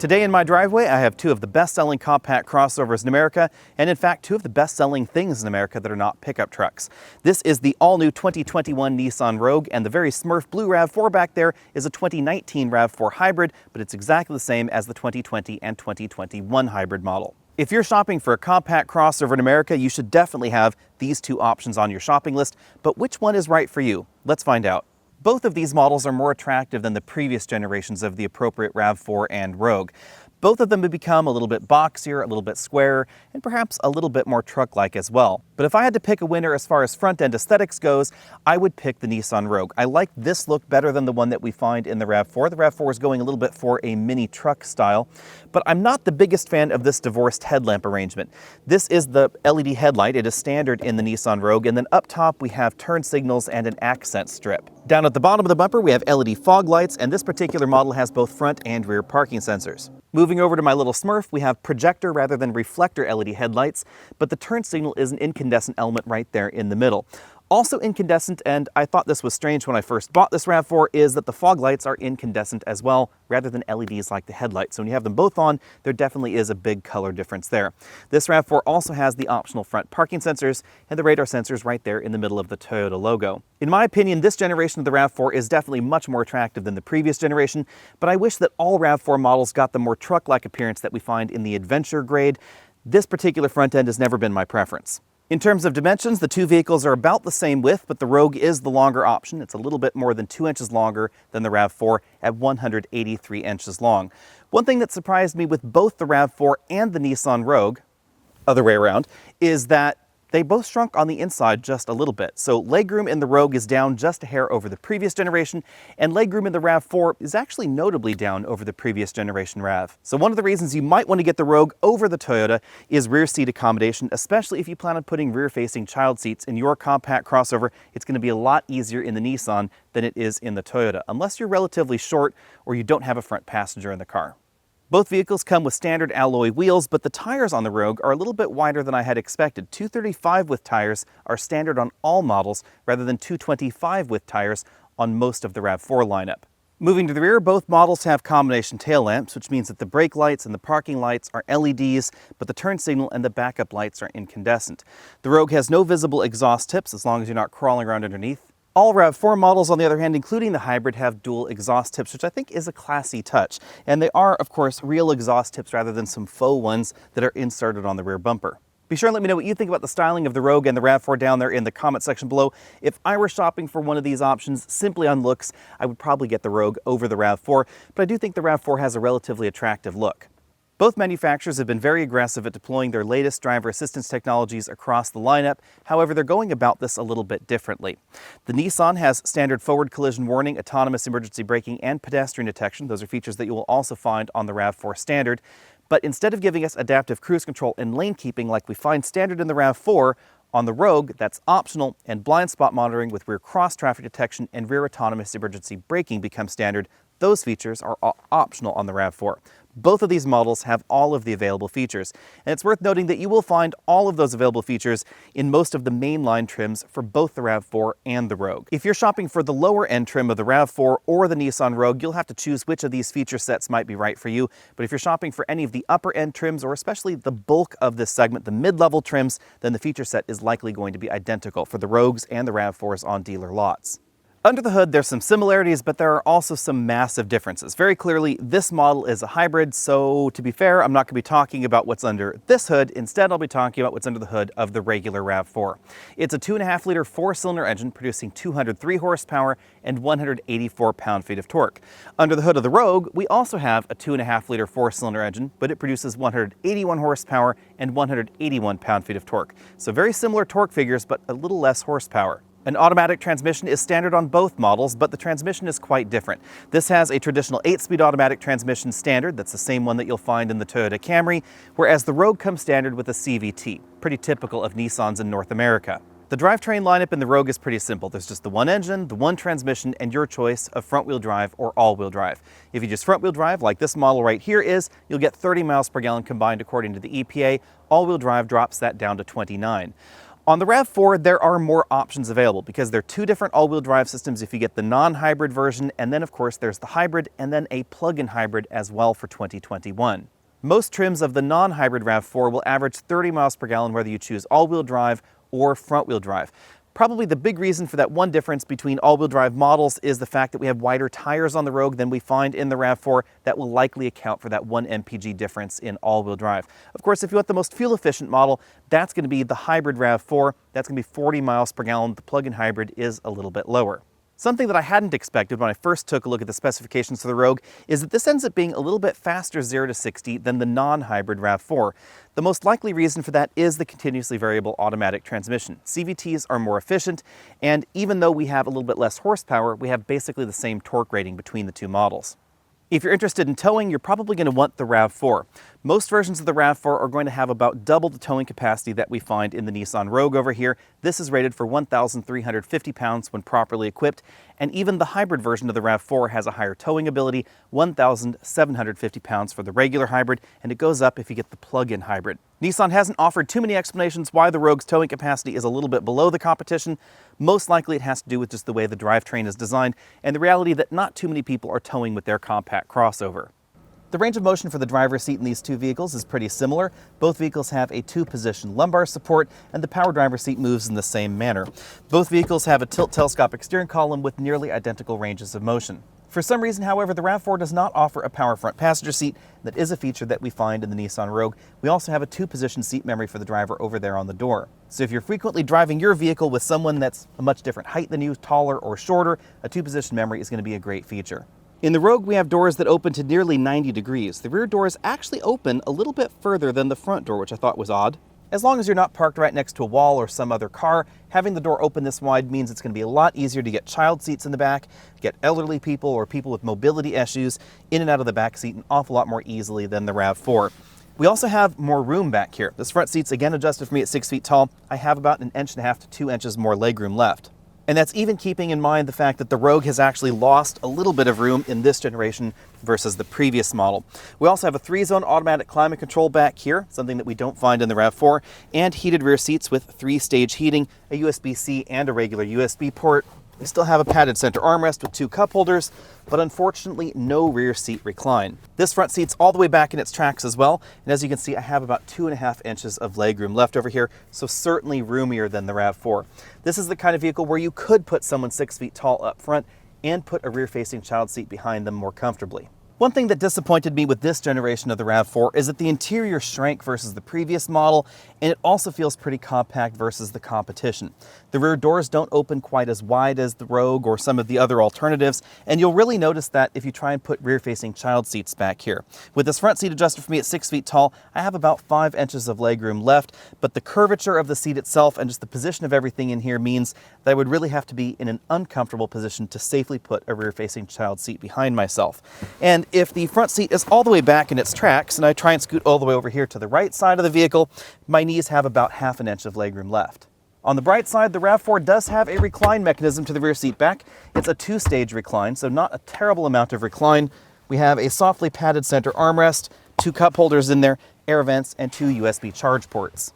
Today in my driveway, I have two of the best-selling compact crossovers in America, and in fact, two of the best-selling things in America that are not pickup trucks. This is the all-new 2021 Nissan Rogue, and the very Smurf blue RAV4 back there is a 2019 RAV4 hybrid, but it's exactly the same as the 2020 and 2021 hybrid model. If you're shopping for a compact crossover in America, you should definitely have these two options on your shopping list, but which one is right for you? Let's find out. Both of these models are more attractive than the previous generations of the appropriate RAV4 and Rogue. Both of them have become a little bit boxier, a little bit squarer, and perhaps a little bit more truck-like as well. But if I had to pick a winner as far as front-end aesthetics goes, I would pick the Nissan Rogue. I like this look better than the one that we find in the RAV4. The RAV4 is going a little bit for a mini truck style, but I'm not the biggest fan of this divorced headlamp arrangement. This is the LED headlight. It is standard in the Nissan Rogue, and then up top we have turn signals and an accent strip. Down at the bottom of the bumper we have LED fog lights, and this particular model has both front and rear parking sensors. Moving over to my little Smurf, we have projector rather than reflector LED headlights, but the turn signal is an incandescent element right there in the middle. Also incandescent, and I thought this was strange when I first bought this RAV4, is that the fog lights are incandescent as well, rather than LEDs like the headlights. So when you have them both on, there definitely is a big color difference there. This RAV4 also has the optional front parking sensors and the radar sensors right there in the middle of the Toyota logo. In my opinion, this generation of the RAV4 is definitely much more attractive than the previous generation, but I wish that all RAV4 models got the more truck-like appearance that we find in the adventure grade. This particular front end has never been my preference. In terms of dimensions, the two vehicles are about the same width, but the Rogue is the longer option. It's a little bit more than 2 inches longer than the RAV4 at 183 inches long. One thing that surprised me with both the RAV4 and the Nissan Rogue, other way around, is that they both shrunk on the inside just a little bit. So legroom in the Rogue is down just a hair over the previous generation, and legroom in the RAV4 is actually notably down over the previous generation RAV. So one of the reasons you might want to get the Rogue over the Toyota is rear seat accommodation, especially if you plan on putting rear-facing child seats in your compact crossover. It's going to be a lot easier in the Nissan than it is in the Toyota, unless you're relatively short or you don't have a front passenger in the car. Both vehicles come with standard alloy wheels, but the tires on the Rogue are a little bit wider than I had expected. 235 width tires are standard on all models, rather than 225 width tires on most of the RAV4 lineup. Moving to the rear, both models have combination tail lamps, which means that the brake lights and the parking lights are LEDs, but the turn signal and the backup lights are incandescent. The Rogue has no visible exhaust tips as long as you're not crawling around underneath. All RAV4 models, on the other hand, including the hybrid, have dual exhaust tips, which I think is a classy touch. And they are, of course, real exhaust tips rather than some faux ones that are inserted on the rear bumper. Be sure and let me know what you think about the styling of the Rogue and the RAV4 down there in the comment section below. If I were shopping for one of these options simply on looks, I would probably get the Rogue over the RAV4, but I do think the RAV4 has a relatively attractive look. Both manufacturers have been very aggressive at deploying their latest driver assistance technologies across the lineup. However, they're going about this a little bit differently. The Nissan has standard forward collision warning, autonomous emergency braking, and pedestrian detection. Those are features that you will also find on the RAV4 standard. But instead of giving us adaptive cruise control and lane keeping like we find standard in the RAV4, on the Rogue, that's optional, and blind spot monitoring with rear cross traffic detection and rear autonomous emergency braking become standard. Those features are optional on the RAV4. Both of these models have all of the available features, and it's worth noting that you will find all of those available features in most of the mainline trims for both the RAV4 and the Rogue. If you're shopping for the lower end trim of the RAV4 or the Nissan Rogue, you'll have to choose which of these feature sets might be right for you. But if you're shopping for any of the upper end trims, or especially the bulk of this segment, the mid-level trims, then the feature set is likely going to be identical for the Rogues and the RAV4s on dealer lots. Under the hood, there's some similarities, but there are also some massive differences. Very clearly, this model is a hybrid, so to be fair, I'm not going to be talking about what's under this hood. Instead, I'll be talking about what's under the hood of the regular RAV4. It's a 2.5-liter four-cylinder engine producing 203 horsepower and 184 pound-feet of torque. Under the hood of the Rogue, we also have a 2.5-liter four-cylinder engine, but it produces 181 horsepower and 181 pound-feet of torque. So very similar torque figures, but a little less horsepower. An automatic transmission is standard on both models, but the transmission is quite different. This has a traditional 8-speed automatic transmission standard, that's the same one that you'll find in the Toyota Camry, whereas the Rogue comes standard with a CVT, pretty typical of Nissans in North America. The drivetrain lineup in the Rogue is pretty simple. There's just the one engine, the one transmission, and your choice of front-wheel drive or all-wheel drive. If you just front-wheel drive, like this model right here is, you'll get 30 miles per gallon combined according to the EPA. All-wheel drive drops that down to 29. On the RAV4, there are more options available because there are two different all-wheel drive systems if you get the non-hybrid version, and then of course there's the hybrid and then a plug-in hybrid as well for 2021. Most trims of the non-hybrid RAV4 will average 30 miles per gallon whether you choose all-wheel drive or front-wheel drive. Probably the big reason for that one difference between all-wheel drive models is the fact that we have wider tires on the Rogue than we find in the RAV4. That will likely account for that 1 mpg difference in all-wheel drive. Of course, if you want the most fuel-efficient model, that's going to be the hybrid RAV4. That's going to be 40 miles per gallon. The plug-in hybrid is a little bit lower. Something that I hadn't expected when I first took a look at the specifications for the Rogue is that this ends up being a little bit faster 0 to 60 than the non-hybrid RAV4. The most likely reason for that is the continuously variable automatic transmission. CVTs are more efficient, and even though we have a little bit less horsepower, we have basically the same torque rating between the two models. If you're interested in towing, you're probably going to want the RAV4. Most versions of the RAV4 are going to have about double the towing capacity that we find in the Nissan Rogue over here. This is rated for 1,350 pounds when properly equipped, and even the hybrid version of the RAV4 has a higher towing ability, 1,750 pounds for the regular hybrid, and it goes up if you get the plug-in hybrid. Nissan hasn't offered too many explanations why the Rogue's towing capacity is a little bit below the competition. Most likely it has to do with just the way the drivetrain is designed and the reality that not too many people are towing with their compact crossover. The range of motion for the driver's seat in these two vehicles is pretty similar. Both vehicles have a 2-position lumbar support, and the power driver's seat moves in the same manner. Both vehicles have a tilt telescopic steering column with nearly identical ranges of motion. For some reason, however, the RAV4 does not offer a power front passenger seat. That is a feature that we find in the Nissan Rogue. We also have a 2-position seat memory for the driver over there on the door. So if you're frequently driving your vehicle with someone that's a much different height than you, taller or shorter, a 2-position memory is going to be a great feature. In the Rogue, we have doors that open to nearly 90 degrees. The rear doors actually open a little bit further than the front door, which I thought was odd. As long as you're not parked right next to a wall or some other car, having the door open this wide means it's going to be a lot easier to get child seats in the back, get elderly people or people with mobility issues in and out of the back seat an awful lot more easily than the RAV4. We also have more room back here. This front seat's again adjusted for me at 6 feet tall. I have about 1.5 inches to 2 inches more legroom left. And that's even keeping in mind the fact that the Rogue has actually lost a little bit of room in this generation versus the previous model. We also have a 3-zone automatic climate control back here, something that we don't find in the RAV4, and heated rear seats with 3-stage heating, a USB-C and a regular USB port. We still have a padded center armrest with 2 cup holders, but unfortunately no rear seat recline. This front seat's all the way back in its tracks as well, and as you can see I have about 2.5 inches of legroom left over here, so certainly roomier than the RAV4. This is the kind of vehicle where you could put someone 6 feet tall up front and put a rear-facing child seat behind them more comfortably. One thing that disappointed me with this generation of the RAV4 is that the interior shrank versus the previous model, and it also feels pretty compact versus the competition. The rear doors don't open quite as wide as the Rogue or some of the other alternatives, and you'll really notice that if you try and put rear-facing child seats back here. With this front seat adjusted for me at 6 feet tall, I have about 5 inches of legroom left, but the curvature of the seat itself and just the position of everything in here means that I would really have to be in an uncomfortable position to safely put a rear-facing child seat behind myself. And if the front seat is all the way back in its tracks and I try and scoot all the way over here to the right side of the vehicle, my knees have about 1/2 inch of legroom left. On the bright side, the RAV4 does have a recline mechanism to the rear seat back. It's a 2-stage recline, so not a terrible amount of recline. We have a softly padded center armrest, 2 cup holders in there, air vents, and 2 USB charge ports.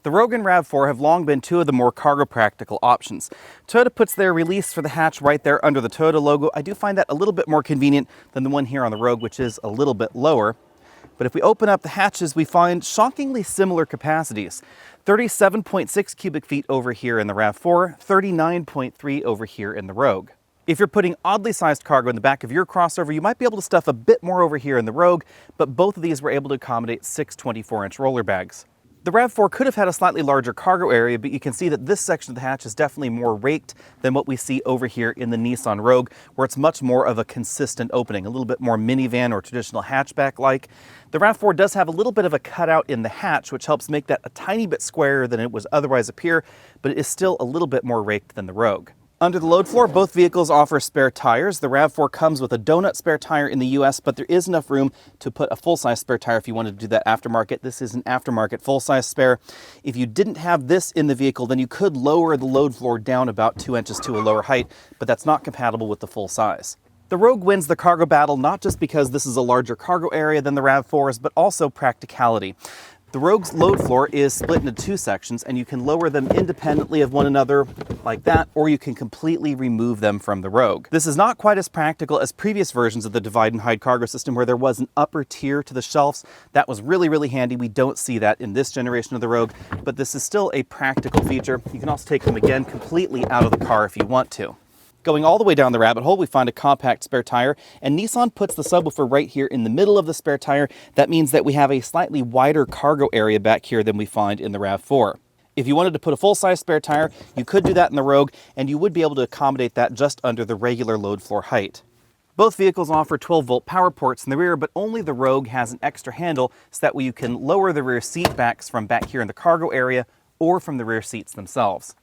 The Rogue and RAV4 have long been 2 of the more cargo practical options. Toyota puts their release for the hatch right there under the Toyota logo. I do find that a little bit more convenient than the one here on the Rogue, which is a little bit lower. But if we open up the hatches, we find shockingly similar capacities. 37.6 cubic feet over here in the RAV4, 39.3 over here in the Rogue. If you're putting oddly sized cargo in the back of your crossover, you might be able to stuff a bit more over here in the Rogue, but both of these were able to accommodate 6 24-inch roller bags. The RAV4 could have had a slightly larger cargo area, but you can see that this section of the hatch is definitely more raked than what we see over here in the Nissan Rogue, where it's much more of a consistent opening, a little bit more minivan or traditional hatchback-like. The RAV4 does have a little bit of a cutout in the hatch, which helps make that a tiny bit squarer than it would otherwise appear, but it is still a little bit more raked than the Rogue. Under the load floor, both vehicles offer spare tires. The RAV4 comes with a donut spare tire in the US, but there is enough room to put a full-size spare tire if you wanted to do that aftermarket. This is an aftermarket full-size spare. If you didn't have this in the vehicle, then you could lower the load floor down about 2 inches to a lower height, but that's not compatible with the full size. The Rogue wins the cargo battle not just because this is a larger cargo area than the RAV4's, but also practicality. The Rogue's load floor is split into two sections, and you can lower them independently of one another like that, or you can completely remove them from the Rogue. This is not quite as practical as previous versions of the divide and hide cargo system where there was an upper tier to the shelves. That was really, really handy. We don't see that in this generation of the Rogue, but this is still a practical feature. You can also take them again completely out of the car if you want to. Going all the way down the rabbit hole, we find a compact spare tire, and Nissan puts the subwoofer right here in the middle of the spare tire. That means that we have a slightly wider cargo area back here than we find in the RAV4. If you wanted to put a full-size spare tire, you could do that in the Rogue, and you would be able to accommodate that just under the regular load floor height. Both vehicles offer 12-volt power ports in the rear, but only the Rogue has an extra handle so that way you can lower the rear seat backs from back here in the cargo area or from the rear seats themselves.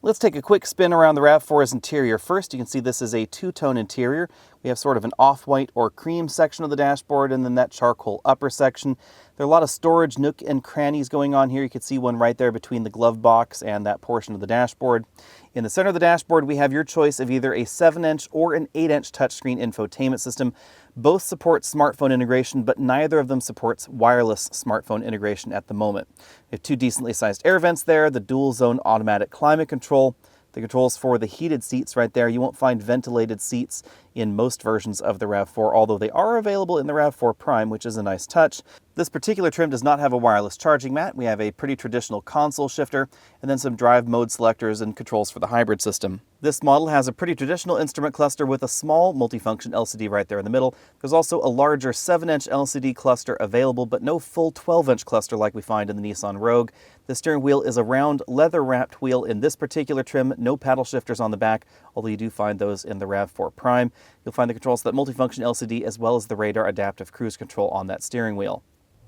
Let's take a quick spin around the RAV4's interior. First, you can see this is a two-tone interior. We have sort of an off-white or cream section of the dashboard and then that charcoal upper section. There are a lot of storage nook and crannies going on here. You can see one right there between the glove box and that portion of the dashboard. In the center of the dashboard, we have your choice of either a 7-inch or an 8-inch touchscreen infotainment system. Both support smartphone integration, but neither of them supports wireless smartphone integration at the moment. We have two decently sized air vents there, the dual zone automatic climate control, the controls for the heated seats right there. You won't find ventilated seats in most versions of the RAV4, although they are available in the RAV4 Prime, which is a nice touch. This particular trim does not have a wireless charging mat. We have a pretty traditional console shifter, and then some drive mode selectors and controls for the hybrid system. This model has a pretty traditional instrument cluster with a small multifunction LCD right there in the middle. There's also a larger 7-inch LCD cluster available, but no full 12-inch cluster like we find in the Nissan Rogue. The steering wheel is a round leather-wrapped wheel in this particular trim, no paddle shifters on the back, although you do find those in the RAV4 Prime. You'll find the controls to that multifunction LCD as well as the radar adaptive cruise control on that steering wheel.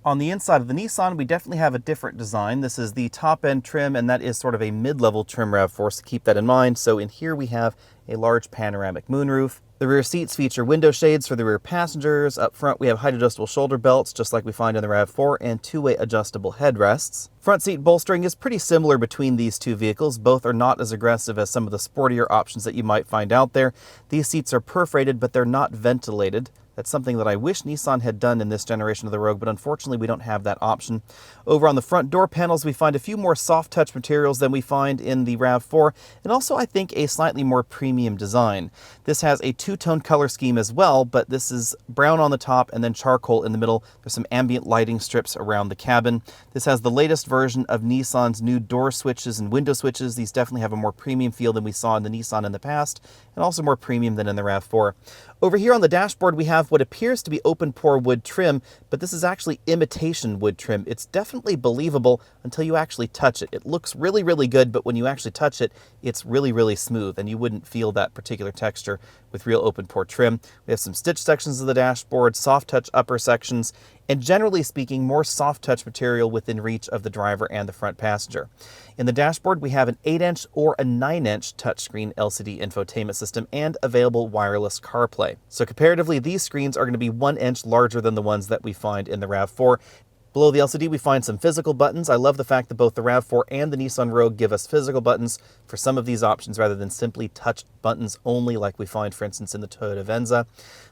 On the inside of the Nissan, we definitely have a different design. This is the top-end trim, and that is sort of a mid-level trim RAV4, so keep that in mind. So in here we have a large panoramic moonroof. The rear seats feature window shades for the rear passengers. Up front, we have height-adjustable shoulder belts, just like we find in the RAV4, and two-way adjustable headrests. Front seat bolstering is pretty similar between these two vehicles. Both are not as aggressive as some of the sportier options that you might find out there. These seats are perforated, but they're not ventilated. That's something that I wish Nissan had done in this generation of the Rogue, but unfortunately we don't have that option. Over on the front door panels, we find a few more soft touch materials than we find in the RAV4, and also I think a slightly more premium design. This has a two-tone color scheme as well, but this is brown on the top and then charcoal in the middle. There's some ambient lighting strips around the cabin. This has the latest version of Nissan's new door switches and window switches. These definitely have a more premium feel than we saw in the Nissan in the past, and also more premium than in the RAV4. Over here on the dashboard, we have what appears to be open pore wood trim, but this is actually imitation wood trim. It's definitely believable until you actually touch it. It looks really, really good, but when you actually touch it, it's really, really smooth, and you wouldn't feel that particular texture with real open pore trim. We have some stitch sections of the dashboard, soft touch upper sections, and generally speaking, more soft touch material within reach of the driver and the front passenger. In the dashboard, we have an 8-inch or a 9-inch touchscreen LCD infotainment system and available wireless CarPlay. So comparatively, these screens are going to be 1 inch larger than the ones that we find in the RAV4. Below the LCD, we find some physical buttons. I love the fact that both the RAV4 and the Nissan Rogue give us physical buttons for some of these options rather than simply touch buttons only like we find, for instance, in the Toyota Venza.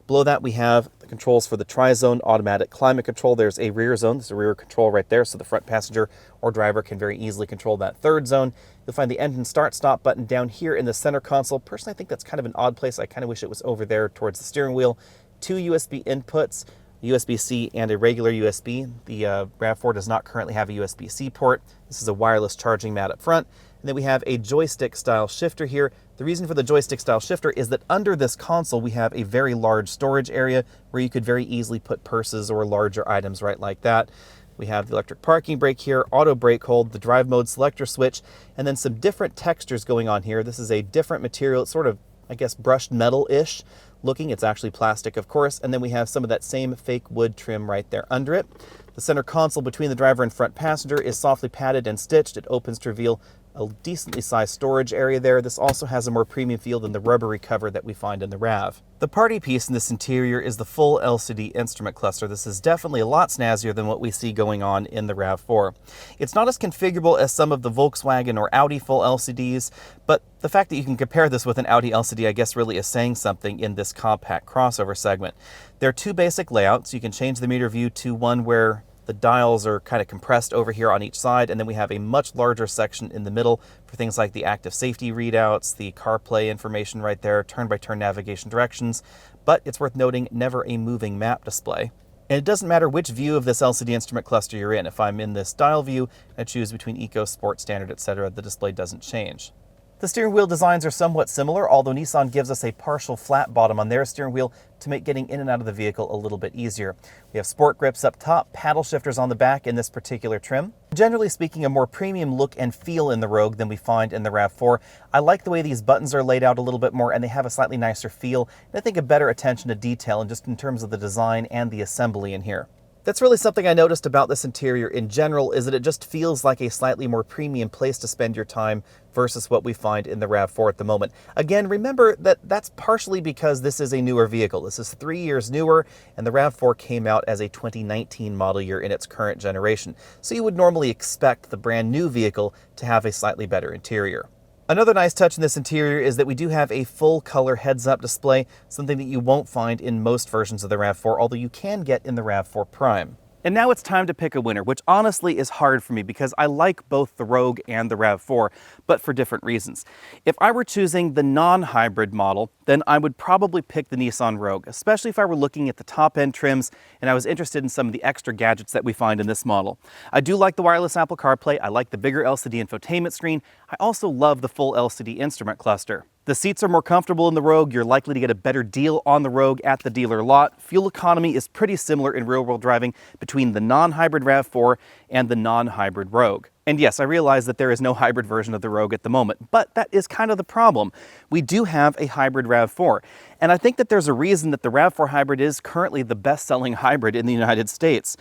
Below that, we have the controls for the tri-zone automatic climate control. There's a rear zone. There's a rear control right there, so the front passenger or driver can very easily control that third zone. You'll find the engine start-stop button down here in the center console. Personally, I think that's kind of an odd place. I kind of wish it was over there towards the steering wheel. 2 USB inputs, USB-C and a regular USB. The RAV4 does not currently have a USB-C port. This is a wireless charging mat up front. And then we have a joystick-style shifter here. The reason for the joystick-style shifter is that under this console, we have a very large storage area where you could very easily put purses or larger items right like that. We have the electric parking brake here, auto brake hold, the drive mode selector switch, and then some different textures going on here. This is a different material. It's sort of, I guess, brushed metal-ish looking. It's actually plastic, of course. And then we have some of that same fake wood trim right there under it. The center console between the driver and front passenger is softly padded and stitched. It opens to reveal a decently sized storage area there. This also has a more premium feel than the rubbery cover that we find in the RAV. The party piece in this interior is the full LCD instrument cluster. This is definitely a lot snazzier than what we see going on in the RAV4. It's not as configurable as some of the Volkswagen or Audi full LCDs, but the fact that you can compare this with an Audi LCD, I guess, really is saying something in this compact crossover segment. There are two basic layouts. You can change the meter view to one where The dials are kind of compressed over here on each side, and then we have a much larger section in the middle for things like the active safety readouts, the CarPlay information right there, turn-by-turn navigation directions, but it's worth noting, never a moving map display. And it doesn't matter which view of this LCD instrument cluster you're in. If I'm in this dial view and I choose between Eco, Sport, Standard, etc., the display doesn't change. The steering wheel designs are somewhat similar, although Nissan gives us a partial flat bottom on their steering wheel to make getting in and out of the vehicle a little bit easier. We have sport grips up top, paddle shifters on the back in this particular trim. Generally speaking, a more premium look and feel in the Rogue than we find in the RAV4. I like the way these buttons are laid out a little bit more, and they have a slightly nicer feel, and I think a better attention to detail and just in terms of the design and the assembly in here. That's really something I noticed about this interior in general, is that it just feels like a slightly more premium place to spend your time versus what we find in the RAV4 at the moment. Again, remember that that's partially because this is a newer vehicle. This is 3 years newer, and the RAV4 came out as a 2019 model year in its current generation. So you would normally expect the brand new vehicle to have a slightly better interior. Another nice touch in this interior is that we do have a full color heads-up display, something that you won't find in most versions of the RAV4, although you can get in the RAV4 Prime. And now it's time to pick a winner, which honestly is hard for me because I like both the Rogue and the RAV4, but for different reasons. If I were choosing the non-hybrid model, then I would probably pick the Nissan Rogue, especially if I were looking at the top-end trims and I was interested in some of the extra gadgets that we find in this model. I do like the wireless Apple CarPlay, I like the bigger LCD infotainment screen, I also love the full LCD instrument cluster. The seats are more comfortable in the Rogue, you're likely to get a better deal on the Rogue at the dealer lot. Fuel economy is pretty similar in real-world driving between the non-hybrid RAV4 and the non-hybrid Rogue. And yes, I realize that there is no hybrid version of the Rogue at the moment, but that is kind of the problem. We do have a hybrid RAV4, and I think that there's a reason that the RAV4 hybrid is currently the best-selling hybrid in the United States.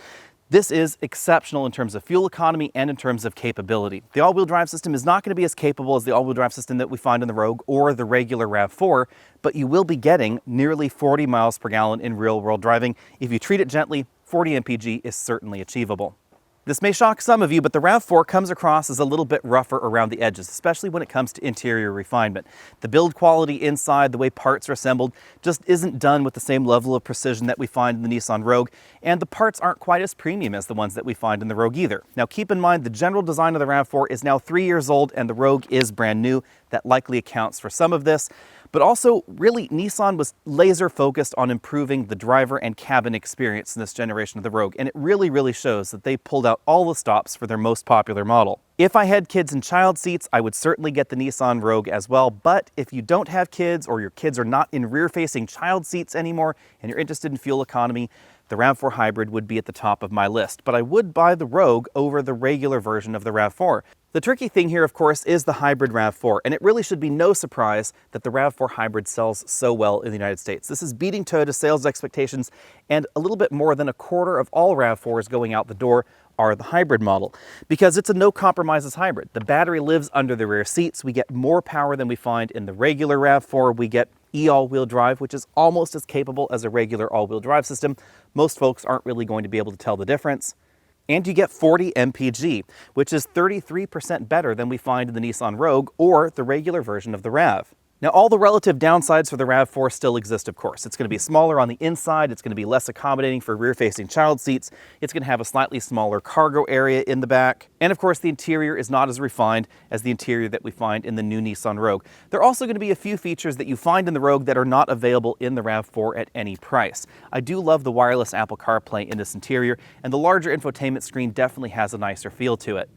This is exceptional in terms of fuel economy and in terms of capability. The all-wheel drive system is not going to be as capable as the all-wheel drive system that we find in the Rogue or the regular RAV4, but you will be getting nearly 40 miles per gallon in real-world driving. If you treat it gently, 40 mpg is certainly achievable. This may shock some of you, but the RAV4 comes across as a little bit rougher around the edges, especially when it comes to interior refinement. The build quality inside, the way parts are assembled, just isn't done with the same level of precision that we find in the Nissan Rogue, and the parts aren't quite as premium as the ones that we find in the Rogue either. Now keep in mind, the general design of the RAV4 is now 3 years old, and the Rogue is brand new. That likely accounts for some of this. But also, really, Nissan was laser focused on improving the driver and cabin experience in this generation of the Rogue, and it really shows that they pulled out all the stops for their most popular model. If I had kids in child seats, I would certainly get the Nissan Rogue as well, but if you don't have kids or your kids are not in rear-facing child seats anymore and you're interested in fuel economy, the RAV4 Hybrid would be at the top of my list, but I would buy the Rogue over the regular version of the RAV4. The tricky thing here, of course, is the hybrid RAV4, and it really should be no surprise that the RAV4 Hybrid sells so well in the United States. This is beating Toyota's sales expectations, and a little bit more than a quarter of all RAV4s going out the door are the hybrid model, because it's a no-compromises hybrid. The battery lives under the rear seats. We get more power than we find in the regular RAV4. We get all-wheel drive, which is almost as capable as a regular all-wheel drive system. Most folks aren't really going to be able to tell the difference. And you get 40 mpg, which is 33% better than we find in the Nissan Rogue or the regular version of the RAV. Now, all the relative downsides for the RAV4 still exist, of course. It's going to be smaller on the inside, it's going to be less accommodating for rear-facing child seats, it's going to have a slightly smaller cargo area in the back, and of course the interior is not as refined as the interior that we find in the new Nissan Rogue. There are also going to be a few features that you find in the Rogue that are not available in the RAV4 at any price. I do love the wireless Apple CarPlay in this interior, and the larger infotainment screen definitely has a nicer feel to it.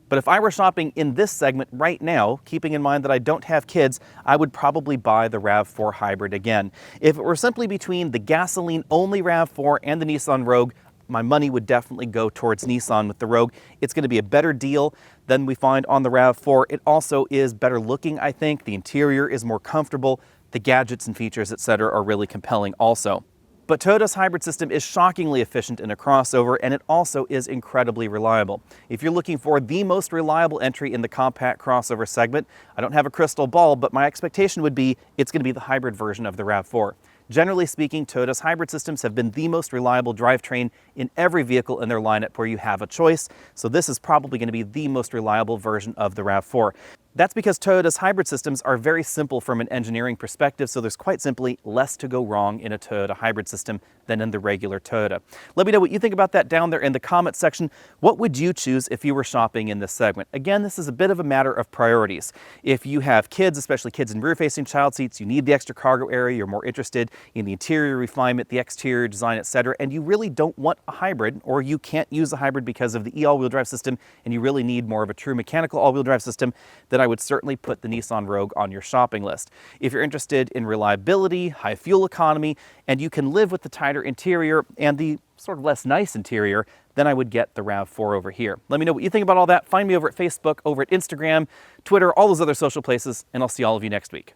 But if I were shopping in this segment right now, keeping in mind that I don't have kids, I would probably buy the RAV4 Hybrid again. If it were simply between the gasoline-only RAV4 and the Nissan Rogue, my money would definitely go towards Nissan with the Rogue. It's going to be a better deal than we find on the RAV4. It also is better looking, I think. The interior is more comfortable. The gadgets and features, etc., are really compelling also. But Toyota's hybrid system is shockingly efficient in a crossover, and it also is incredibly reliable. If you're looking for the most reliable entry in the compact crossover segment, I don't have a crystal ball, but my expectation would be it's going to be the hybrid version of the RAV4. Generally speaking, Toyota's hybrid systems have been the most reliable drivetrain in every vehicle in their lineup where you have a choice, so this is probably going to be the most reliable version of the RAV4. That's because Toyota's hybrid systems are very simple from an engineering perspective, so there's quite simply less to go wrong in a Toyota hybrid system than in the regular Toyota. Let me know what you think about that down there in the comments section. What would you choose if you were shopping in this segment? Again, this is a bit of a matter of priorities. If you have kids, especially kids in rear-facing child seats, you need the extra cargo area, you're more interested in the interior refinement, the exterior design, etc., and you really don't want a hybrid, or you can't use a hybrid because of the e-all-wheel drive system, and you really need more of a true mechanical all-wheel drive system, then I would certainly put the Nissan Rogue on your shopping list. If you're interested in reliability, high fuel economy, and you can live with the tighter interior and the sort of less nice interior, then I would get the RAV4 over here. Let me know what you think about all that. Find me over at Facebook, over at Instagram, Twitter, all those other social places, and I'll see all of you next week.